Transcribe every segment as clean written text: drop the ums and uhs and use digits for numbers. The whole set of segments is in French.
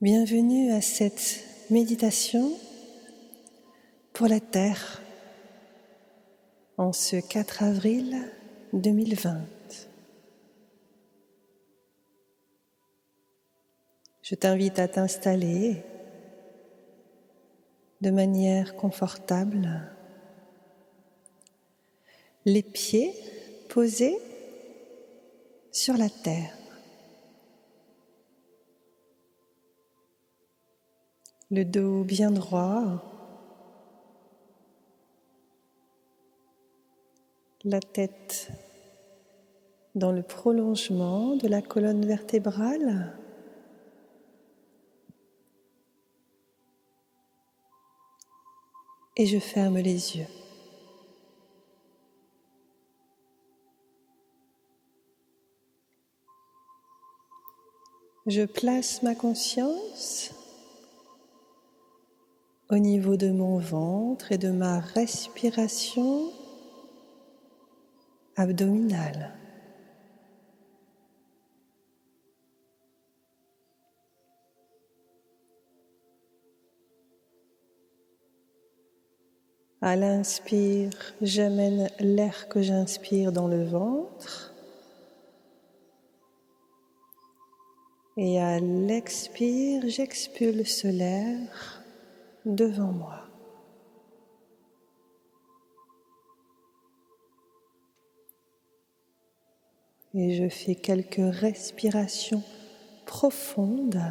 Bienvenue à cette méditation pour la Terre en ce 4 avril 2020. Je t'invite à t'installer de manière confortable, les pieds posés sur la terre. Le dos bien droit, la tête dans le prolongement de la colonne vertébrale. Et je ferme les yeux. Je place ma conscience au niveau de mon ventre et de ma respiration abdominale. À l'inspire, j'amène l'air que j'inspire dans le ventre. Et à l'expire, j'expulse l'air devant moi. Et je fais quelques respirations profondes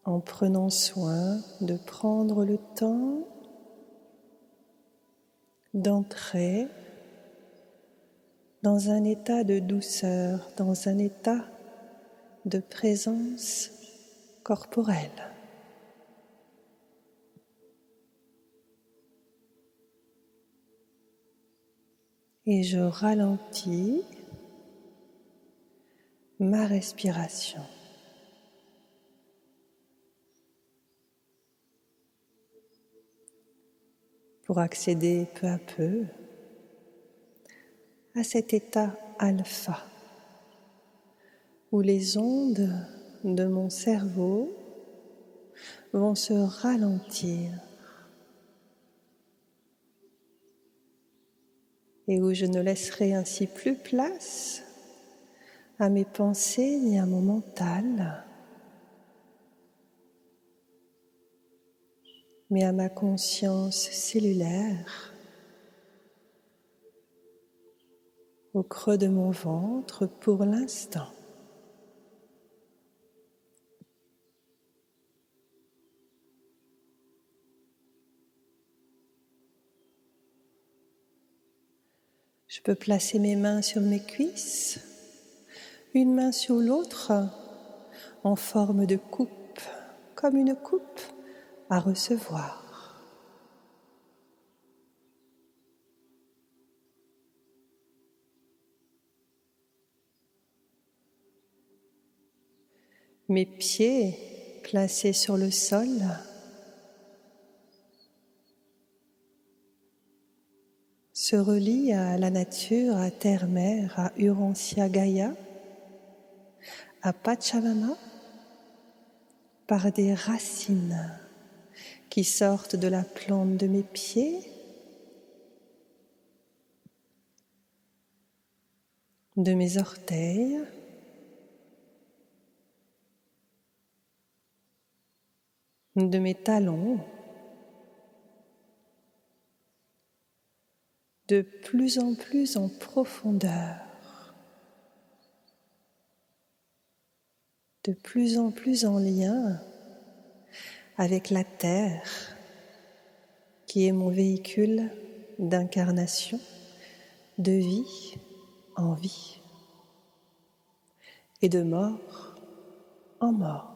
en prenant soin de prendre le temps d'entrer dans un état de douceur, dans un état de présence corporelle. Et je ralentis ma respiration. Pour accéder peu à peu à cet état alpha, où les ondes de mon cerveau vont se ralentir et où je ne laisserai ainsi plus place à mes pensées ni à mon mental, mais à ma conscience cellulaire au creux de mon ventre pour l'instant. Je peux placer mes mains sur mes cuisses, une main sur l'autre, en forme de coupe, comme une coupe à recevoir. Mes pieds placés sur le sol, se relient à la nature, à Terre-Mère, à Urantia Gaïa, à Pachamama, par des racines qui sortent de la plante de mes pieds, de mes orteils, de mes talons, de plus en profondeur, de plus en lien avec la Terre, qui est mon véhicule d'incarnation, de vie en vie et de mort en mort.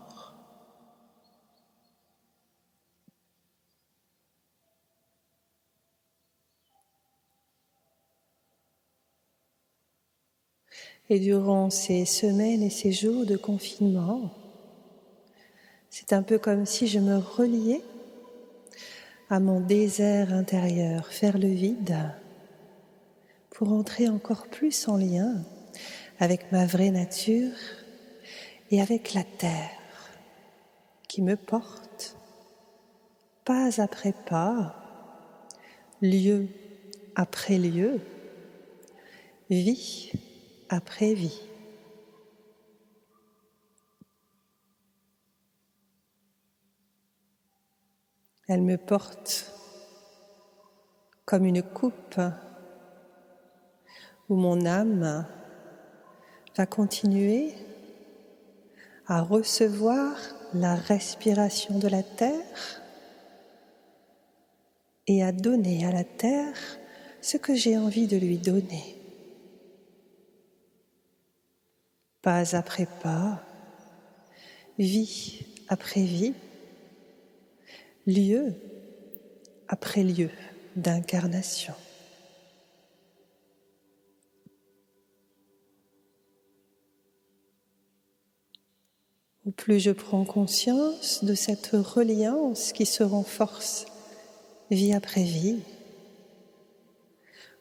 Et durant ces semaines et ces jours de confinement, c'est un peu comme si je me reliais à mon désert intérieur, faire le vide, pour entrer encore plus en lien avec ma vraie nature et avec la terre qui me porte pas après pas, lieu après lieu, vie après vie. Elle me porte comme une coupe où mon âme va continuer à recevoir la respiration de la terre et à donner à la terre ce que j'ai envie de lui donner. Pas après pas, vie après vie, lieu après lieu d'incarnation. Au plus je prends conscience de cette reliance qui se renforce vie après vie,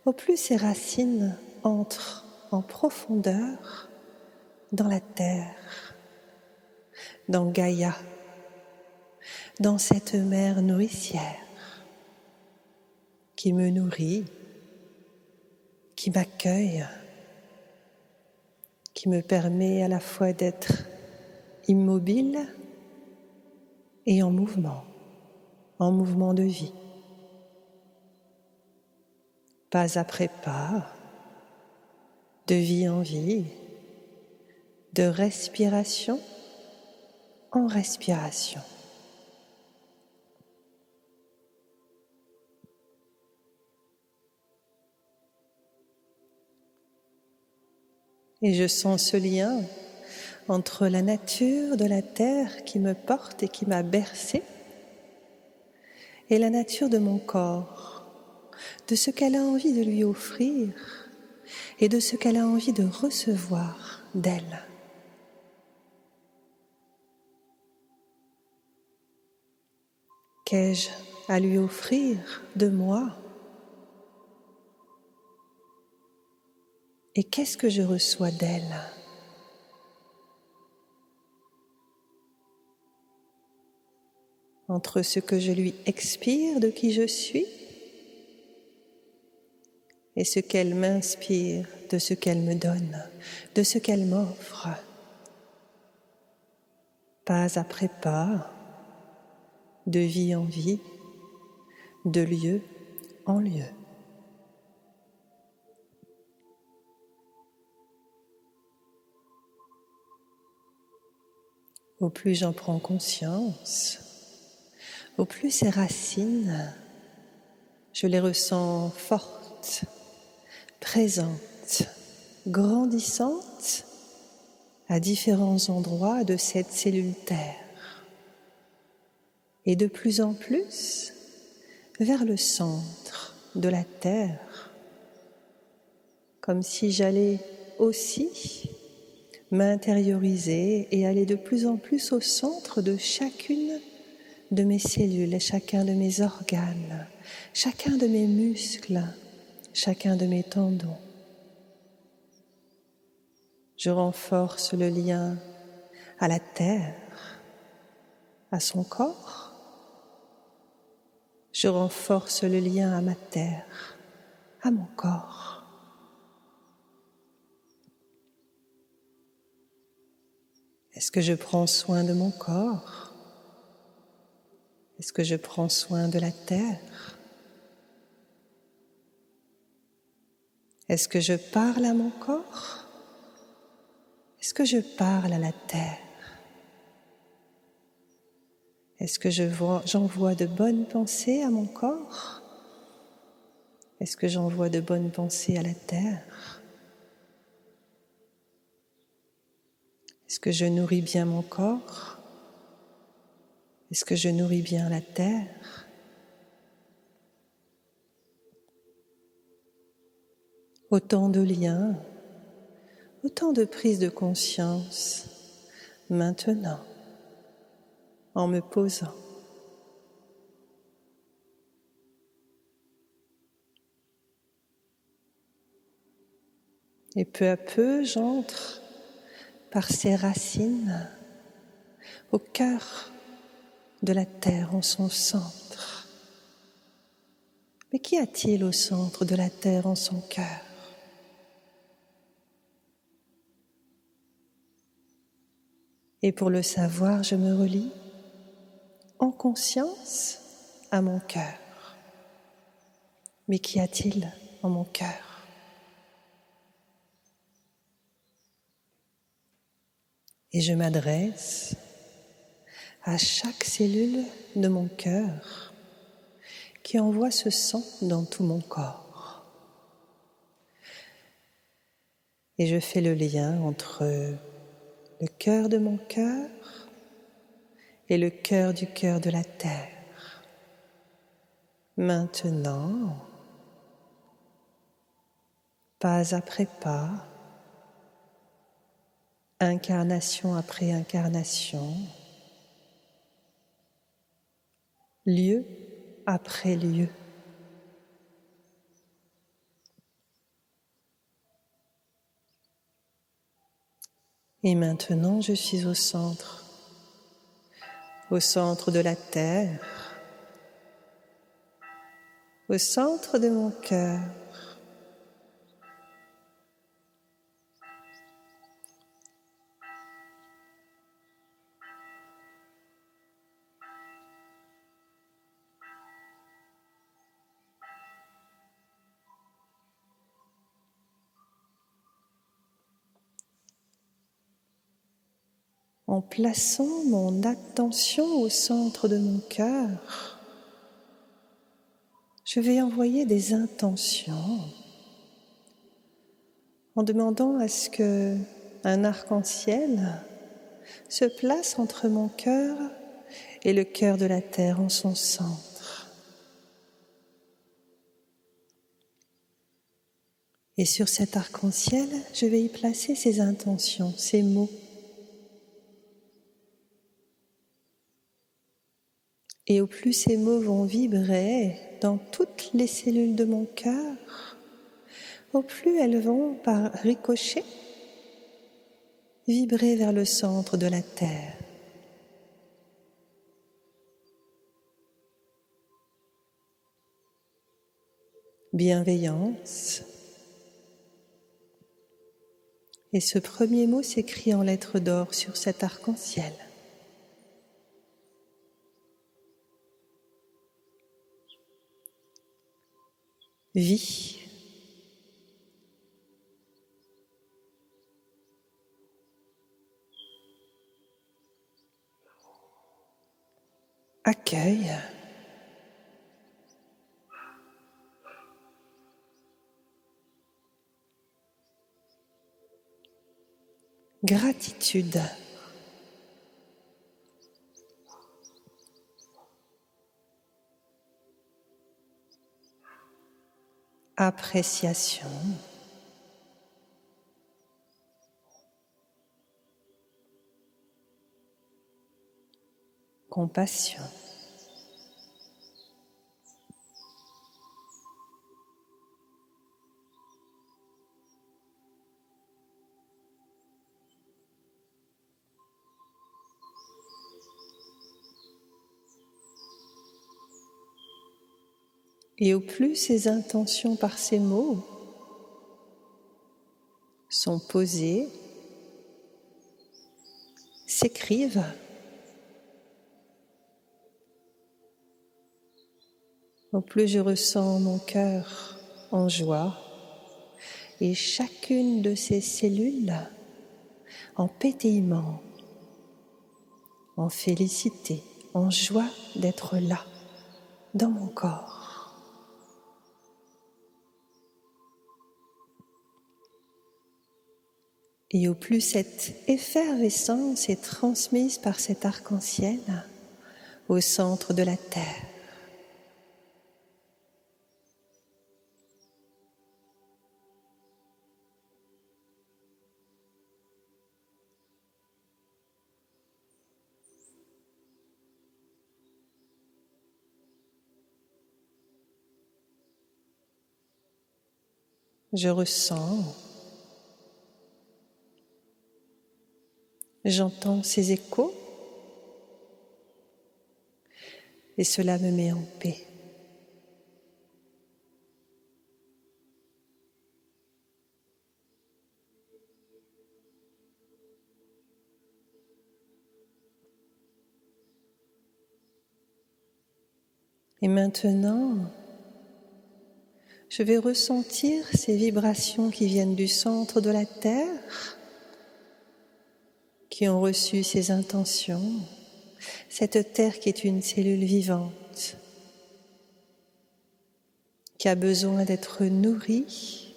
au plus ces racines entrent en profondeur dans la terre, dans Gaïa, dans cette mère nourricière qui me nourrit, qui m'accueille, qui me permet à la fois d'être immobile et en mouvement de vie. Pas après pas, de vie en vie, de respiration en respiration. Et je sens ce lien entre la nature de la terre qui me porte et qui m'a bercée et la nature de mon corps, de ce qu'elle a envie de lui offrir et de ce qu'elle a envie de recevoir d'elle. Qu'ai-je à lui offrir de moi? Et qu'est-ce que je reçois d'elle? Entre ce que je lui expire de qui je suis et ce qu'elle m'inspire de ce qu'elle me donne, de ce qu'elle m'offre. Pas après pas, de vie en vie, de lieu en lieu. Au plus j'en prends conscience, au plus ces racines, je les ressens fortes, présentes, grandissantes à différents endroits de cette cellule Terre. Et de plus en plus vers le centre de la Terre, comme si j'allais aussi m'intérioriser et aller de plus en plus au centre de chacune de mes cellules, et chacun de mes organes, chacun de mes muscles, chacun de mes tendons. Je renforce le lien à la terre, à son corps. Je renforce le lien à ma terre, à mon corps. Est-ce que je prends soin de mon corps? Est-ce que je prends soin de la terre? Est-ce que je parle à mon corps? Est-ce que je parle à la terre? Est-ce que j'envoie de bonnes pensées à mon corps? Est-ce que j'envoie de bonnes pensées à la terre? Est-ce que je nourris bien mon corps? Est-ce que je nourris bien la terre? Autant de liens, autant de prises de conscience, maintenant, en me posant. Et peu à peu, j'entre par ces racines au cœur de la Terre, en son centre. Mais qu'y a-t-il au centre de la Terre, en son cœur? Et pour le savoir, je me relie en conscience à mon cœur. Mais qu'y a-t-il en mon cœur? Et je m'adresse à chaque cellule de mon cœur qui envoie ce sang dans tout mon corps. Et je fais le lien entre le cœur de mon cœur et le cœur de la Terre. Maintenant, pas après pas, incarnation après incarnation, lieu après lieu. Et maintenant, je suis au centre de la Terre, au centre de mon cœur. En plaçant mon attention au centre de mon cœur, je vais envoyer des intentions en demandant à ce qu'un arc-en-ciel se place entre mon cœur et le cœur de la Terre en son centre. Et sur cet arc-en-ciel, je vais y placer ces intentions, ces mots. Et au plus ces mots vont vibrer dans toutes les cellules de mon cœur, au plus elles vont, par ricochet, vibrer vers le centre de la Terre. Bienveillance. Et ce premier mot s'écrit en lettres d'or sur cet arc-en-ciel. Vie. Accueil. Gratitude. Appréciation. Compassion. Et au plus ces intentions par ces mots sont posées, s'écrivent, au plus je ressens mon cœur en joie et chacune de ces cellules en pétillement, en félicité, en joie d'être là, dans mon corps. Et au plus cette effervescence est transmise par cet arc-en-ciel au centre de la Terre. Je ressens J'entends ces échos et cela me met en paix. Et maintenant, je vais ressentir ces vibrations qui viennent du centre de la Terre, qui ont reçu ces intentions, cette Terre qui est une cellule vivante, qui a besoin d'être nourrie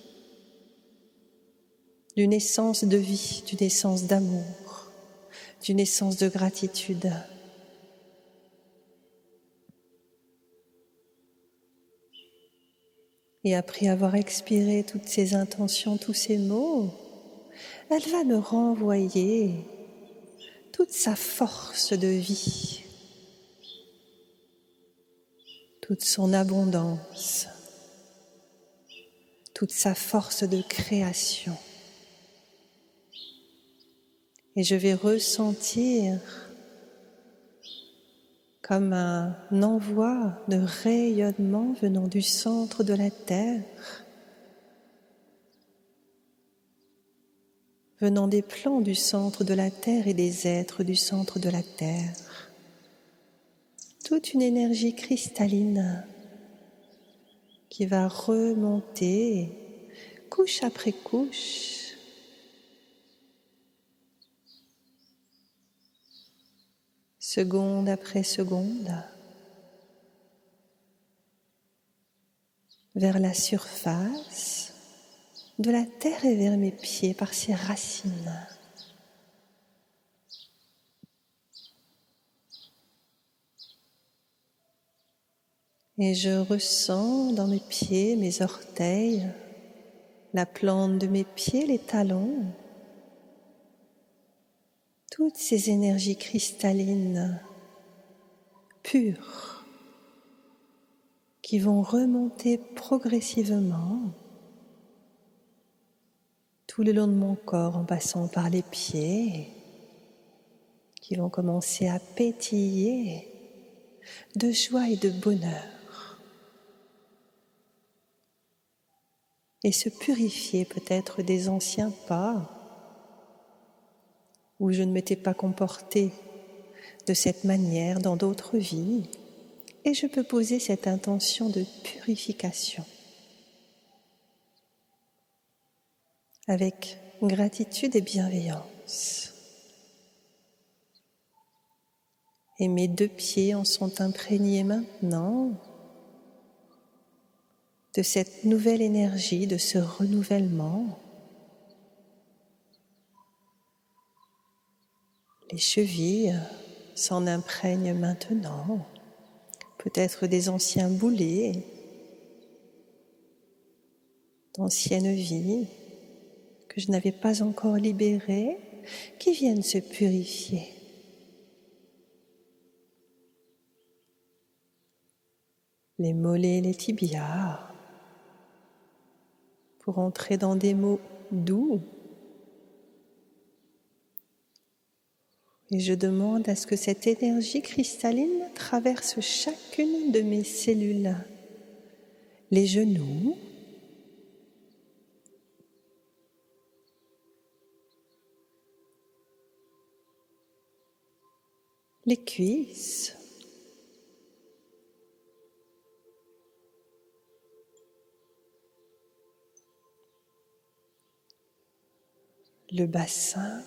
d'une essence de vie, d'une essence d'amour, d'une essence de gratitude. Et après avoir expiré toutes ces intentions, tous ces mots, elle va me renvoyer toute sa force de vie, toute son abondance, toute sa force de création. Et je vais ressentir comme un envoi de rayonnement venant du centre de la Terre, venant des plans du centre de la Terre et des êtres du centre de la Terre. Toute une énergie cristalline qui va remonter couche après couche, seconde après seconde, vers la surface de la terre et vers mes pieds par ses racines. Et je ressens dans mes pieds, mes orteils, la plante de mes pieds, les talons, toutes ces énergies cristallines pures qui vont remonter progressivement tout le long de mon corps en passant par les pieds, qui vont commencer à pétiller de joie et de bonheur et se purifier peut-être des anciens pas où je ne m'étais pas comportée de cette manière dans d'autres vies, et je peux poser cette intention de purification avec gratitude et bienveillance. Et mes deux pieds en sont imprégnés maintenant de cette nouvelle énergie, de ce renouvellement. Les chevilles s'en imprègnent maintenant, peut-être des anciens boulets, d'anciennes vies que je n'avais pas encore libérées, qui viennent se purifier. Les mollets, les tibias, pour entrer dans des mots doux. Et je demande à ce que cette énergie cristalline traverse chacune de mes cellules, les genoux, les cuisses, le bassin,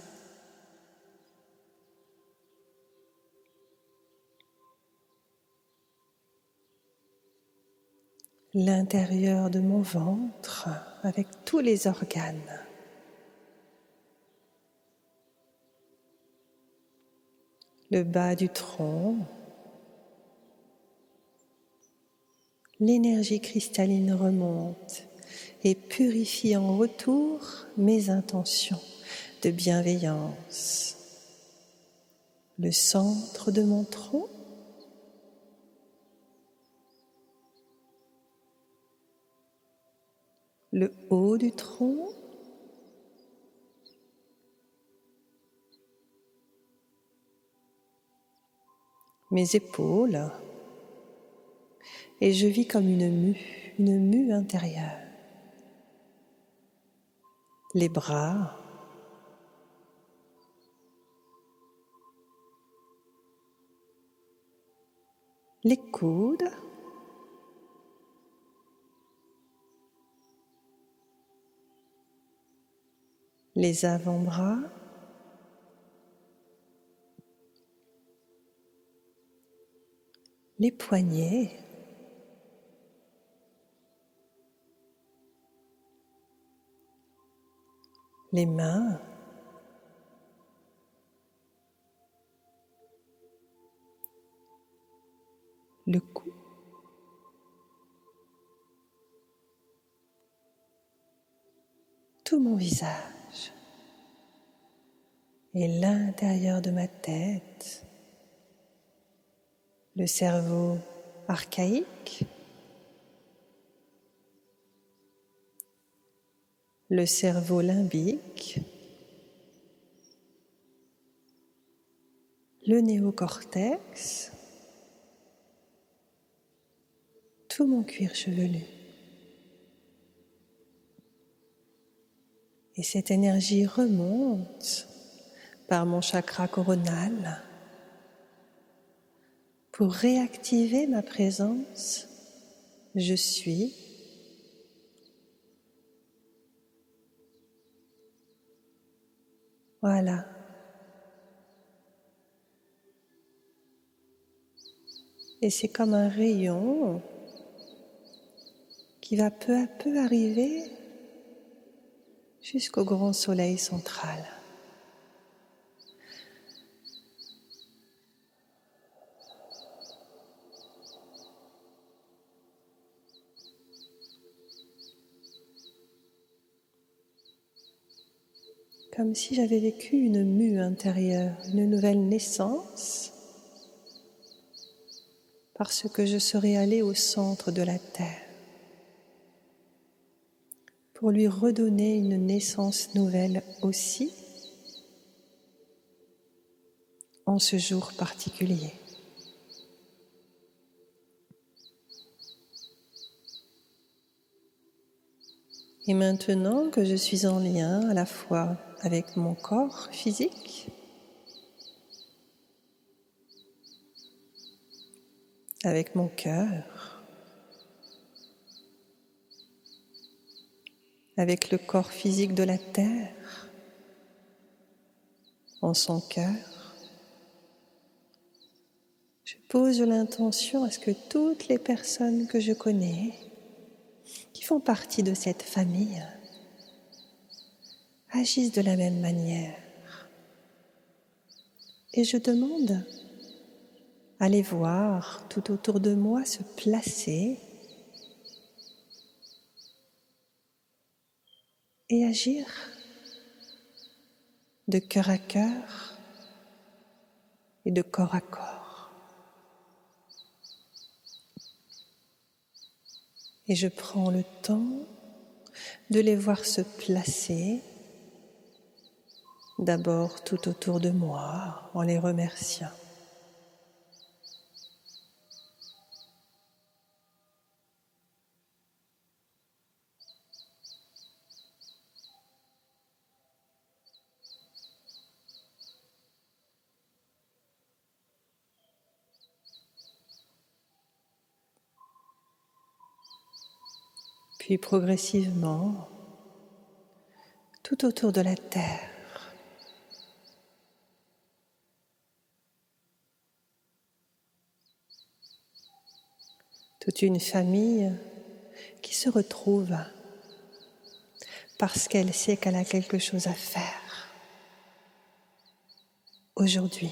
l'intérieur de mon ventre avec tous les organes. Le bas du tronc, l'énergie cristalline remonte et purifie en retour mes intentions de bienveillance. Le centre de mon tronc, le haut du tronc, mes épaules, et je vis comme une mue intérieure. Les bras, les coudes, les avant-bras, les poignets, les mains, le cou, tout mon visage et l'intérieur de ma tête, le cerveau archaïque, le cerveau limbique, le néocortex, tout mon cuir chevelu. Et cette énergie remonte par mon chakra coronal pour réactiver ma présence. Je suis. Voilà. Et c'est comme un rayon qui va peu à peu arriver jusqu'au grand soleil central. Comme si j'avais vécu une mue intérieure, une nouvelle naissance, parce que je serais allée au centre de la Terre pour lui redonner une naissance nouvelle aussi en ce jour particulier. Et maintenant que je suis en lien à la fois avec mon corps physique, avec mon cœur, avec le corps physique de la Terre, en son cœur, je pose l'intention à ce que toutes les personnes que je connais, qui font partie de cette famille, agissent de la même manière. Et je demande à les voir tout autour de moi se placer et agir de cœur à cœur et de corps à corps. Et je prends le temps de les voir se placer, d'abord tout autour de moi, en les remerciant. Puis progressivement, tout autour de la Terre, toute une famille qui se retrouve parce qu'elle sait qu'elle a quelque chose à faire aujourd'hui.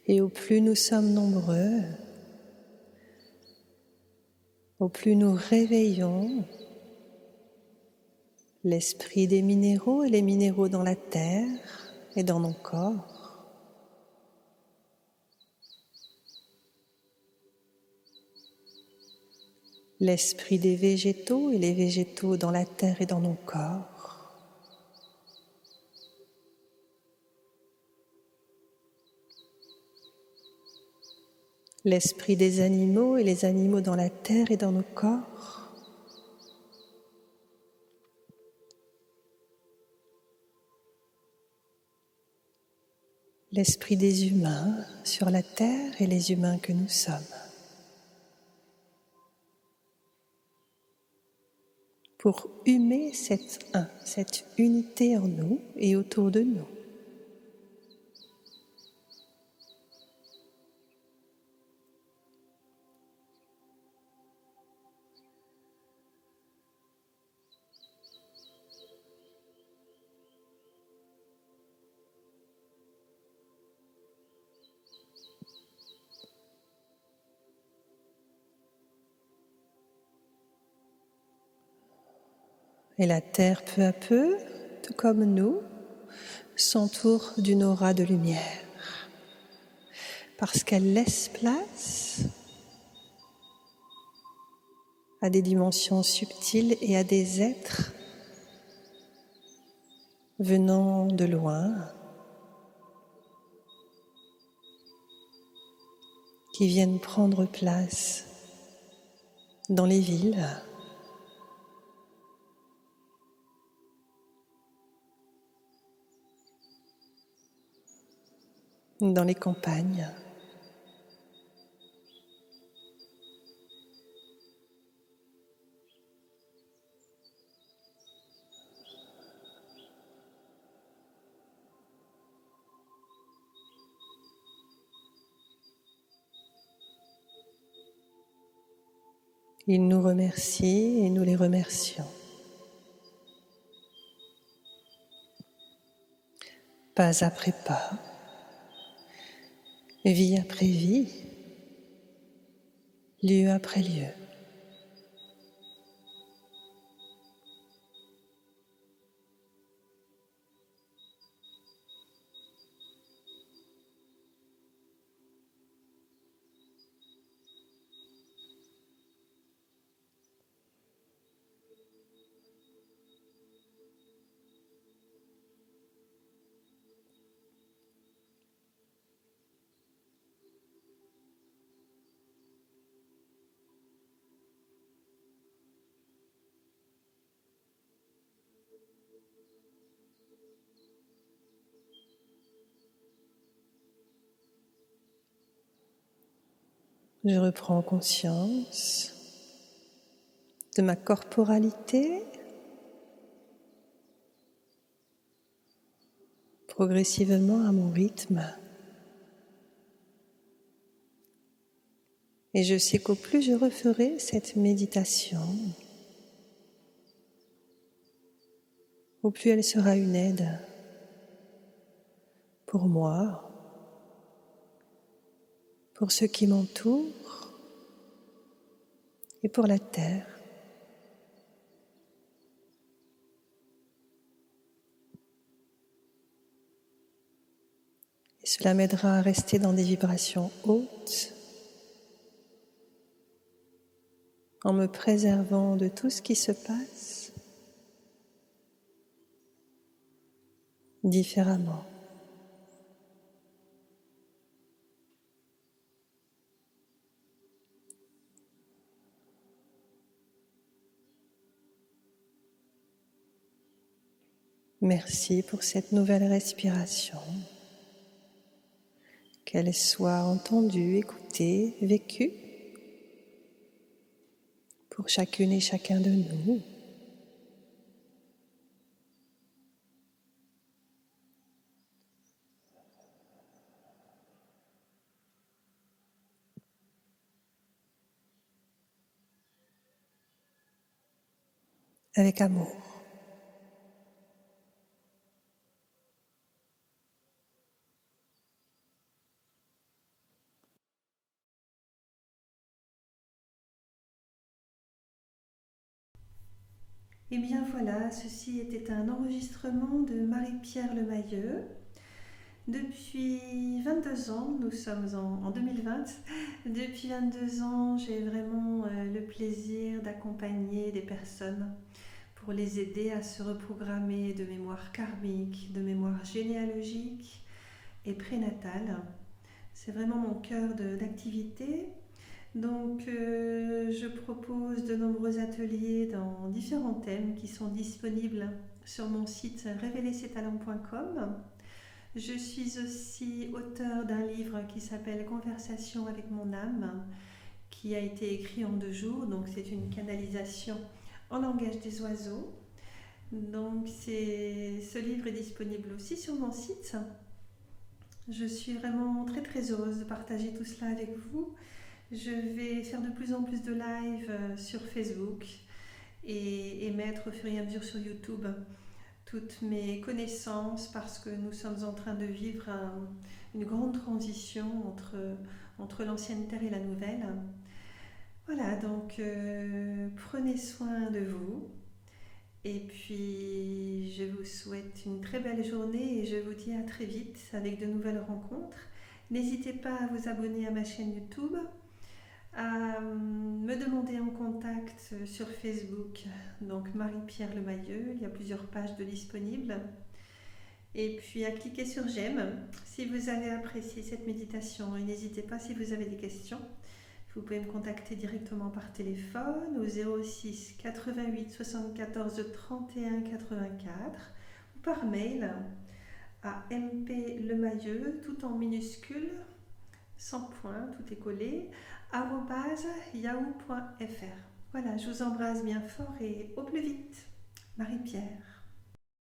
Et au plus nous sommes nombreux, au plus nous réveillons l'esprit des minéraux et les minéraux dans la terre et dans nos corps. L'esprit des végétaux et les végétaux dans la terre et dans nos corps. L'esprit des animaux et les animaux dans la terre et dans nos corps. L'esprit des humains sur la terre et les humains que nous sommes. Pour humer cette unité en nous et autour de nous. Et la terre, peu à peu, tout comme nous, s'entoure d'une aura de lumière, parce qu'elle laisse place à des dimensions subtiles et à des êtres venant de loin, qui viennent prendre place dans les villes, dans les campagnes. Ils nous remercient et nous les remercions. Pas après pas, vie après vie, lieu après lieu. Je reprends conscience de ma corporalité, progressivement à mon rythme. Et je sais qu'au plus je referai cette méditation, au plus elle sera une aide pour moi, pour ceux qui m'entourent et pour la terre. Et cela m'aidera à rester dans des vibrations hautes, en me préservant de tout ce qui se passe différemment. Merci pour cette nouvelle respiration, qu'elle soit entendue, écoutée, vécue pour chacune et chacun de nous. Avec amour. Et bien voilà, ceci était un enregistrement de Marie-Pierre Lemayeux. Depuis 22 ans, nous sommes en 2020, depuis 22 ans, j'ai vraiment le plaisir d'accompagner des personnes pour les aider à se reprogrammer de mémoire karmique, de mémoire généalogique et prénatale. C'est vraiment mon cœur d'activité. Donc, je propose de nombreux ateliers dans différents thèmes qui sont disponibles sur mon site révélersettalents.com. Je suis aussi auteure d'un livre qui s'appelle Conversation avec mon âme, qui a été écrit en 2 jours, donc c'est une canalisation en langage des oiseaux. Donc, ce livre est disponible aussi sur mon site. Je suis vraiment très très heureuse de partager tout cela avec vous. Je vais faire de plus en plus de live sur Facebook et mettre au fur et à mesure sur YouTube toutes mes connaissances parce que nous sommes en train de vivre une grande transition entre l'ancienne terre et la nouvelle. Voilà, donc prenez soin de vous et puis je vous souhaite une très belle journée et je vous dis à très vite avec de nouvelles rencontres. N'hésitez pas à vous abonner à ma chaîne YouTube, à me demander en contact sur Facebook, donc Marie-Pierre Lemayeux, il y a plusieurs pages de disponibles. Et puis à cliquer sur j'aime si vous avez apprécié cette méditation. Et n'hésitez pas si vous avez des questions. Vous pouvez me contacter directement par téléphone au 06 88 74 31 84 ou par mail à mplemayeux, tout en minuscules, sans point, tout est collé, @yahoo.fr. Voilà, je vous embrasse bien fort et au plus vite. Marie-Pierre.